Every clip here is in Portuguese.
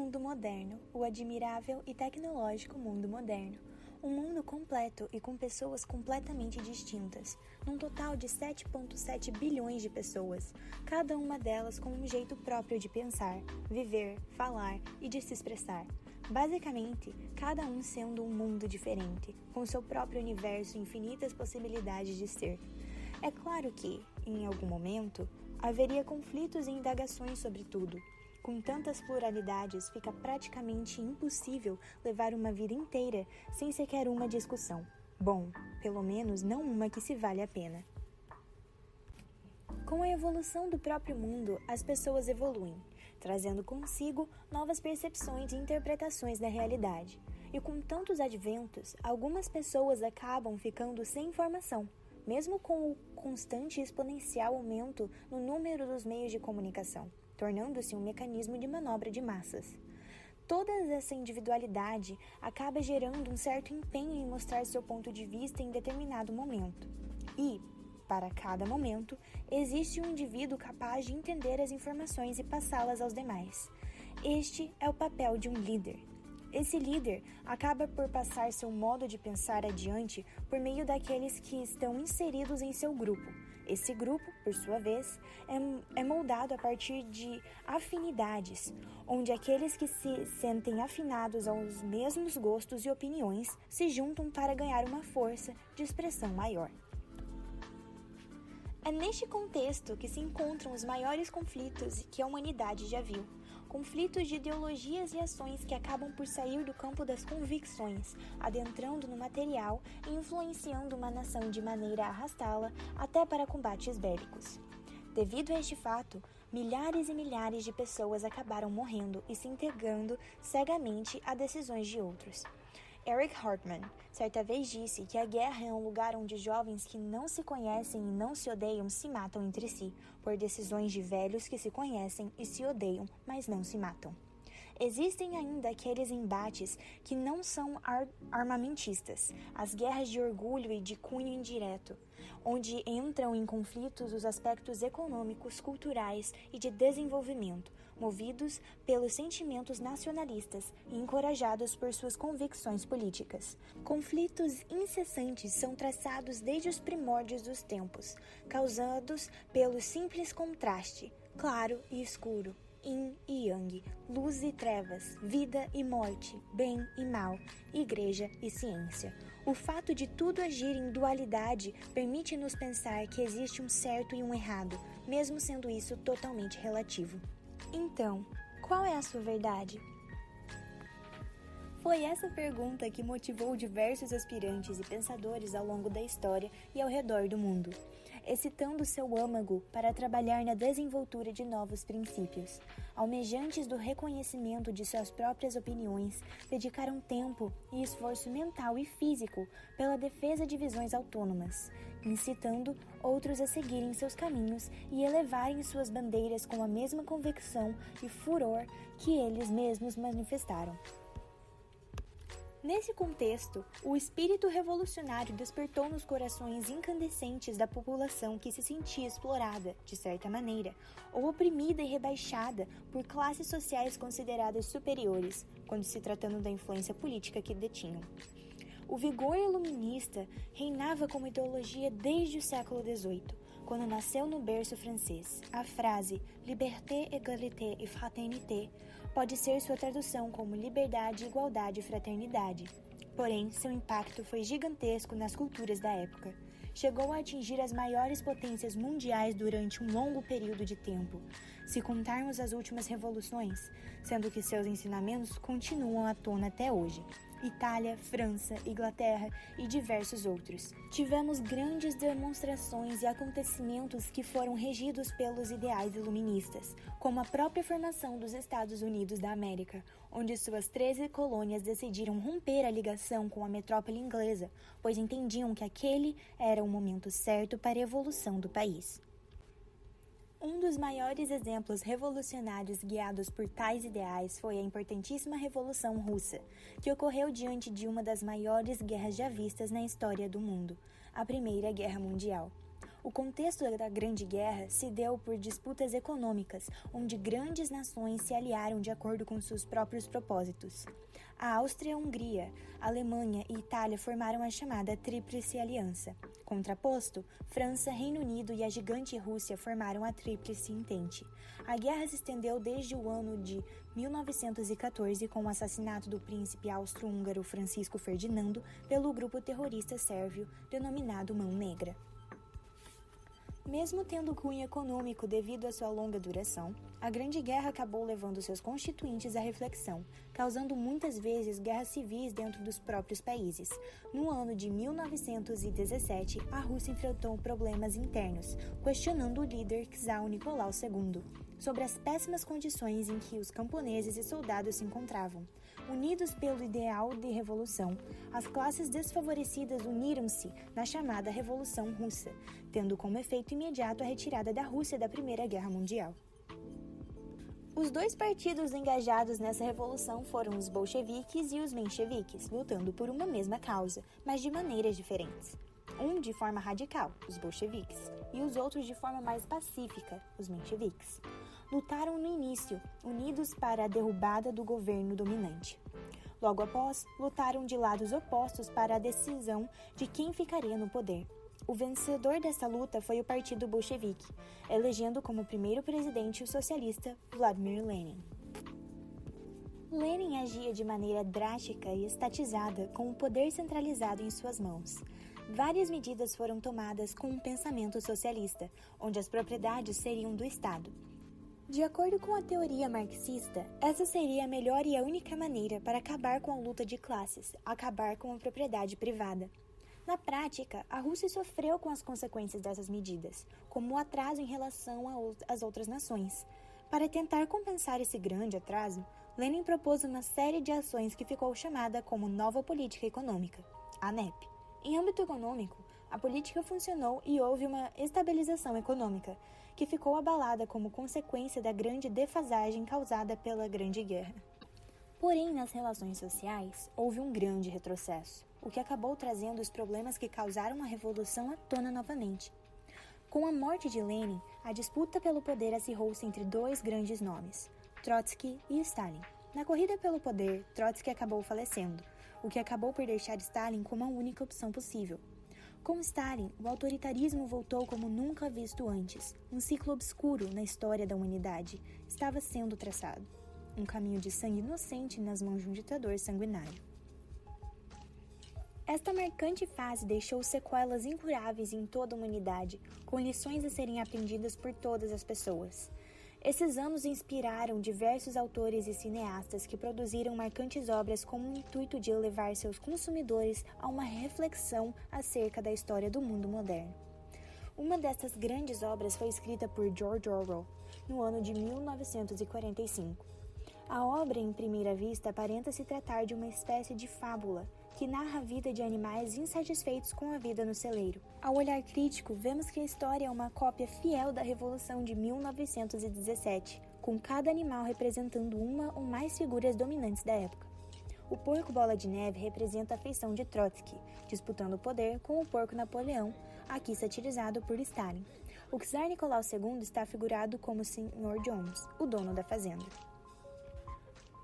mundo moderno, o admirável e tecnológico mundo moderno. Um mundo completo e com pessoas completamente distintas, num total de 7,7 bilhões de pessoas, cada uma delas com um jeito próprio de pensar, viver, falar e de se expressar. Basicamente, cada um sendo um mundo diferente, com seu próprio universo e infinitas possibilidades de ser. É claro que, em algum momento, haveria conflitos e indagações sobre tudo. Com tantas pluralidades, fica praticamente impossível levar uma vida inteira sem sequer uma discussão. Bom, pelo menos não uma que se vale a pena. Com a evolução do próprio mundo, as pessoas evoluem, trazendo consigo novas percepções e interpretações da realidade. E com tantos adventos, algumas pessoas acabam ficando sem informação, mesmo com o constante e exponencial aumento no número dos meios de comunicação, tornando-se um mecanismo de manobra de massas. Toda essa individualidade acaba gerando um certo empenho em mostrar seu ponto de vista em determinado momento. E, para cada momento, existe um indivíduo capaz de entender as informações e passá-las aos demais. Este é o papel de um líder. Esse líder acaba por passar seu modo de pensar adiante por meio daqueles que estão inseridos em seu grupo. Esse grupo, por sua vez, é moldado a partir de afinidades, onde aqueles que se sentem afinados aos mesmos gostos e opiniões se juntam para ganhar uma força de expressão maior. É neste contexto que se encontram os maiores conflitos que a humanidade já viu. Conflitos de ideologias e ações que acabam por sair do campo das convicções, adentrando no material e influenciando uma nação de maneira a arrastá-la até para combates bélicos. Devido a este fato, milhares e milhares de pessoas acabaram morrendo e se entregando cegamente a decisões de outros. Eric Hartman certa vez disse que a guerra é um lugar onde jovens que não se conhecem e não se odeiam se matam entre si, por decisões de velhos que se conhecem e se odeiam, mas não se matam. Existem ainda aqueles embates que não são armamentistas, as guerras de orgulho e de cunho indireto, onde entram em conflitos os aspectos econômicos, culturais e de desenvolvimento, movidos pelos sentimentos nacionalistas e encorajados por suas convicções políticas. Conflitos incessantes são traçados desde os primórdios dos tempos, causados pelo simples contraste, claro e escuro, yin e yang, luz e trevas, vida e morte, bem e mal, igreja e ciência. O fato de tudo agir em dualidade permite-nos pensar que existe um certo e um errado, mesmo sendo isso totalmente relativo. Então, qual é a sua verdade? Foi essa pergunta que motivou diversos aspirantes e pensadores ao longo da história e ao redor do mundo, excitando seu âmago para trabalhar na desenvoltura de novos princípios. Almejantes do reconhecimento de suas próprias opiniões, dedicaram tempo e esforço mental e físico pela defesa de visões autônomas, incitando outros a seguirem seus caminhos e elevarem suas bandeiras com a mesma convicção e furor que eles mesmos manifestaram. Nesse contexto, o espírito revolucionário despertou nos corações incandescentes da população que se sentia explorada, de certa maneira, ou oprimida e rebaixada por classes sociais consideradas superiores, quando se tratando da influência política que detinham. O vigor iluminista reinava como ideologia desde o século XVIII, quando nasceu no berço francês. A frase «Liberté, égalité et fraternité» pode ser sua tradução como liberdade, igualdade e fraternidade. Porém, seu impacto foi gigantesco nas culturas da época. Chegou a atingir as maiores potências mundiais durante um longo período de tempo, se contarmos as últimas revoluções, sendo que seus ensinamentos continuam à tona até hoje. Itália, França, Inglaterra e diversos outros. Tivemos grandes demonstrações e acontecimentos que foram regidos pelos ideais iluministas, como a própria formação dos Estados Unidos da América, onde suas 13 colônias decidiram romper a ligação com a metrópole inglesa, pois entendiam que aquele era o momento certo para a evolução do país. Um dos maiores exemplos revolucionários guiados por tais ideais foi a importantíssima Revolução Russa, que ocorreu diante de uma das maiores guerras já vistas na história do mundo, a Primeira Guerra Mundial. O contexto da Grande Guerra se deu por disputas econômicas, onde grandes nações se aliaram de acordo com seus próprios propósitos. A Áustria-Hungria, Alemanha e Itália formaram a chamada Tríplice Aliança. Contraposto, França, Reino Unido e a gigante Rússia formaram a Tríplice Entente. A guerra se estendeu desde o ano de 1914 com o assassinato do príncipe austro-húngaro Francisco Ferdinando pelo grupo terrorista sérvio denominado Mão Negra. Mesmo tendo cunho econômico devido à sua longa duração, a Grande Guerra acabou levando seus constituintes à reflexão, causando muitas vezes guerras civis dentro dos próprios países. No ano de 1917, a Rússia enfrentou problemas internos, questionando o líder czar Nicolau II sobre as péssimas condições em que os camponeses e soldados se encontravam. Unidos pelo ideal de revolução, as classes desfavorecidas uniram-se na chamada Revolução Russa, tendo como efeito imediato a retirada da Rússia da Primeira Guerra Mundial. Os dois partidos engajados nessa revolução foram os bolcheviques e os mencheviques, lutando por uma mesma causa, mas de maneiras diferentes. Um de forma radical, os bolcheviques, e os outros de forma mais pacífica, os mencheviques. Lutaram no início, unidos para a derrubada do governo dominante. Logo após, lutaram de lados opostos para a decisão de quem ficaria no poder. O vencedor dessa luta foi o Partido Bolchevique, elegendo como primeiro presidente o socialista Vladimir Lenin. Lenin agia de maneira drástica e estatizada, com o poder centralizado em suas mãos. Várias medidas foram tomadas com um pensamento socialista, onde as propriedades seriam do Estado. De acordo com a teoria marxista, essa seria a melhor e a única maneira para acabar com a luta de classes, acabar com a propriedade privada. Na prática, a Rússia sofreu com as consequências dessas medidas, como o atraso em relação às outras nações. Para tentar compensar esse grande atraso, Lenin propôs uma série de ações que ficou chamada como Nova Política Econômica, a NEP. Em âmbito econômico, a política funcionou e houve uma estabilização econômica, que ficou abalada como consequência da grande defasagem causada pela Grande Guerra. Porém, nas relações sociais, houve um grande retrocesso, o que acabou trazendo os problemas que causaram a Revolução à tona novamente. Com a morte de Lenin, a disputa pelo poder acirrou-se entre dois grandes nomes, Trotsky e Stalin. Na corrida pelo poder, Trotsky acabou falecendo, o que acabou por deixar Stalin como a única opção possível. Com Stalin, o autoritarismo voltou como nunca visto antes. Um ciclo obscuro na história da humanidade estava sendo traçado. Um caminho de sangue inocente nas mãos de um ditador sanguinário. Esta marcante fase deixou sequelas incuráveis em toda a humanidade, com lições a serem aprendidas por todas as pessoas. Esses anos inspiraram diversos autores e cineastas que produziram marcantes obras com o intuito de levar seus consumidores a uma reflexão acerca da história do mundo moderno. Uma dessas grandes obras foi escrita por George Orwell, no ano de 1945. A obra, em primeira vista, aparenta se tratar de uma espécie de fábula, que narra a vida de animais insatisfeitos com a vida no celeiro. Ao olhar crítico, vemos que a história é uma cópia fiel da Revolução de 1917, com cada animal representando uma ou mais figuras dominantes da época. O porco Bola de Neve representa a feição de Trotsky, disputando o poder com o porco Napoleão, aqui satirizado por Stalin. O czar Nicolau II está figurado como Sr. Jones, o dono da fazenda.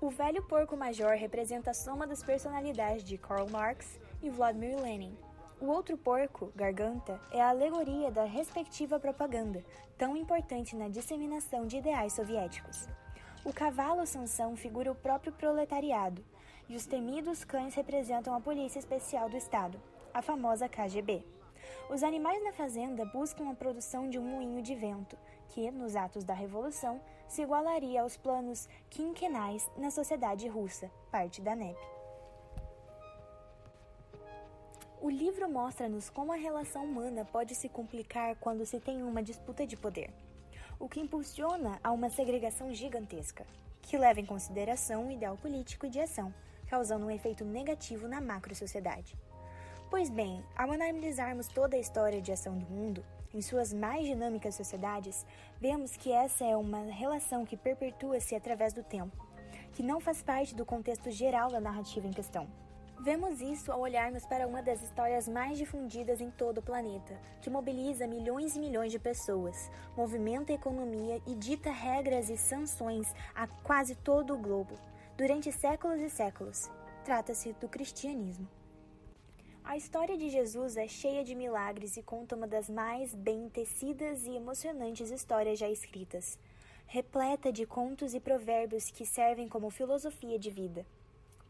O velho porco major representa a soma das personalidades de Karl Marx e Vladimir Lenin. O outro porco, Garganta, é a alegoria da respectiva propaganda, tão importante na disseminação de ideais soviéticos. O cavalo Sansão figura o próprio proletariado, e os temidos cães representam a Polícia Especial do Estado, a famosa KGB. Os animais na fazenda buscam a produção de um moinho de vento, que, nos atos da Revolução, se igualaria aos planos quinquenais na sociedade russa, parte da NEP. O livro mostra-nos como a relação humana pode se complicar quando se tem uma disputa de poder, o que impulsiona a uma segregação gigantesca, que leva em consideração o ideal político de ação, causando um efeito negativo na macro-sociedade. Pois bem, ao analisarmos toda a história de ação do mundo, em suas mais dinâmicas sociedades, vemos que essa é uma relação que perpetua-se através do tempo, que não faz parte do contexto geral da narrativa em questão. Vemos isso ao olharmos para uma das histórias mais difundidas em todo o planeta, que mobiliza milhões e milhões de pessoas, movimenta a economia e dita regras e sanções a quase todo o globo, durante séculos e séculos. Trata-se do cristianismo. A história de Jesus é cheia de milagres e conta uma das mais bem tecidas e emocionantes histórias já escritas, repleta de contos e provérbios que servem como filosofia de vida.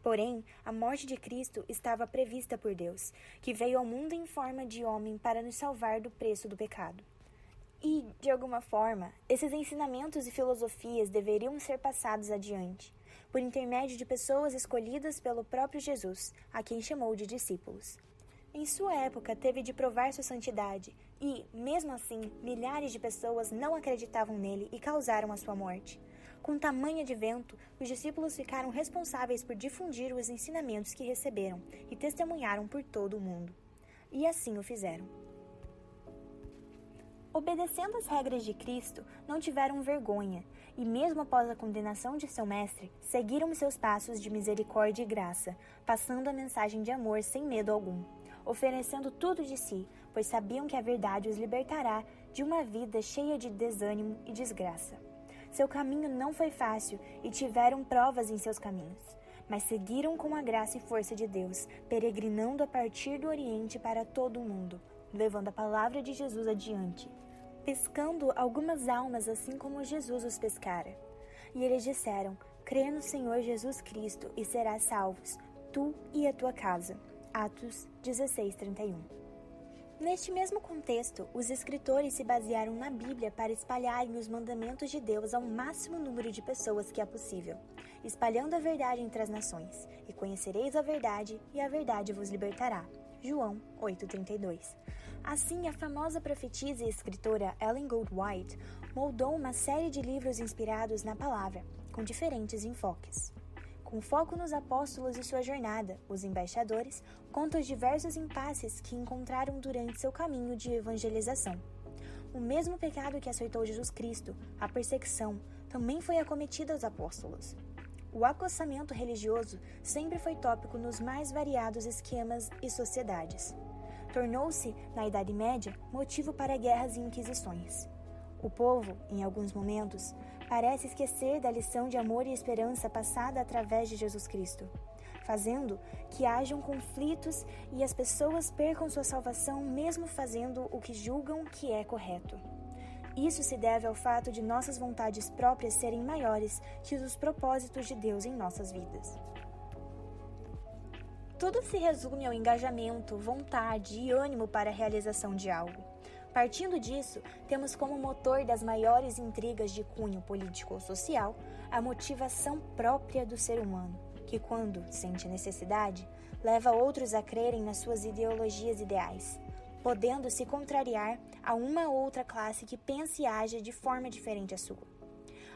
Porém, a morte de Cristo estava prevista por Deus, que veio ao mundo em forma de homem para nos salvar do preço do pecado. E, de alguma forma, esses ensinamentos e filosofias deveriam ser passados adiante, por intermédio de pessoas escolhidas pelo próprio Jesus, a quem chamou de discípulos. Em sua época, teve de provar sua santidade e, mesmo assim, milhares de pessoas não acreditavam nele e causaram a sua morte. Com tamanho advento, os discípulos ficaram responsáveis por difundir os ensinamentos que receberam e testemunharam por todo o mundo. E assim o fizeram. Obedecendo às regras de Cristo, não tiveram vergonha, e mesmo após a condenação de seu mestre, seguiram seus passos de misericórdia e graça, passando a mensagem de amor sem medo algum, oferecendo tudo de si, pois sabiam que a verdade os libertará de uma vida cheia de desânimo e desgraça. Seu caminho não foi fácil e tiveram provas em seus caminhos, mas seguiram com a graça e força de Deus, peregrinando a partir do Oriente para todo o mundo, levando a palavra de Jesus adiante, pescando algumas almas assim como Jesus os pescara. E eles disseram: crê no Senhor Jesus Cristo e serás salvos, tu e a tua casa. Atos 16:31. Neste mesmo contexto, os escritores se basearam na Bíblia para espalharem os mandamentos de Deus ao máximo número de pessoas que é possível, espalhando a verdade entre as nações. E conhecereis a verdade, e a verdade vos libertará. João 8:32. Assim, a famosa profetisa e escritora Ellen Goldwhite moldou uma série de livros inspirados na palavra, com diferentes enfoques. Com foco nos apóstolos e sua jornada, os embaixadores contam os diversos impasses que encontraram durante seu caminho de evangelização. O mesmo pecado que açoitou Jesus Cristo, a perseguição, também foi acometida aos apóstolos. O acossamento religioso sempre foi tópico nos mais variados esquemas e sociedades. Tornou-se, na Idade Média, motivo para guerras e inquisições. O povo, em alguns momentos, parece esquecer da lição de amor e esperança passada através de Jesus Cristo, fazendo que hajam conflitos e as pessoas percam sua salvação mesmo fazendo o que julgam que é correto. Isso se deve ao fato de nossas vontades próprias serem maiores que os propósitos de Deus em nossas vidas. Tudo se resume ao engajamento, vontade e ânimo para a realização de algo. Partindo disso, temos como motor das maiores intrigas de cunho político ou social a motivação própria do ser humano, que, quando sente necessidade, leva outros a crerem nas suas ideologias ideais, podendo se contrariar a uma ou outra classe que pense e age de forma diferente à sua.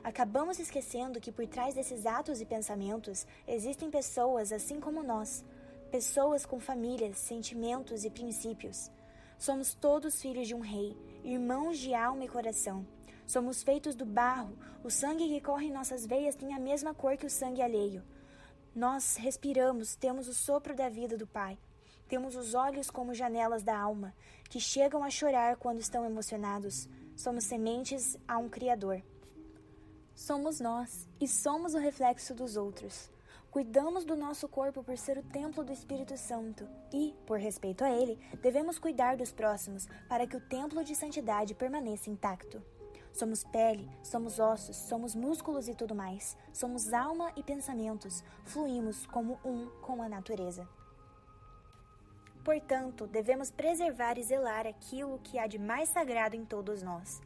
Acabamos esquecendo que por trás desses atos e pensamentos existem pessoas assim como nós, pessoas com famílias, sentimentos e princípios. Somos todos filhos de um rei, irmãos de alma e coração. Somos feitos do barro, o sangue que corre em nossas veias tem a mesma cor que o sangue alheio. Nós respiramos, temos o sopro da vida do Pai. Temos os olhos como janelas da alma, que chegam a chorar quando estão emocionados. Somos sementes a um Criador. Somos nós, e somos o reflexo dos outros. Cuidamos do nosso corpo por ser o templo do Espírito Santo e, por respeito a ele, devemos cuidar dos próximos para que o templo de santidade permaneça intacto. Somos pele, somos ossos, somos músculos e tudo mais. Somos alma e pensamentos, fluímos como um com a natureza. Portanto, devemos preservar e zelar aquilo que há de mais sagrado em todos nós,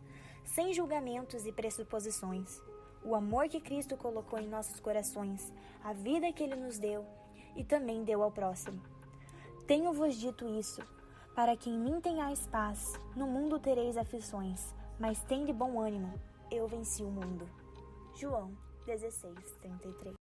sem julgamentos e pressuposições. O amor que Cristo colocou em nossos corações, a vida que Ele nos deu e também deu ao próximo. Tenho-vos dito isso, para que em mim tenhais paz, no mundo tereis aflições, mas tende bom ânimo, eu venci o mundo. João 16:33.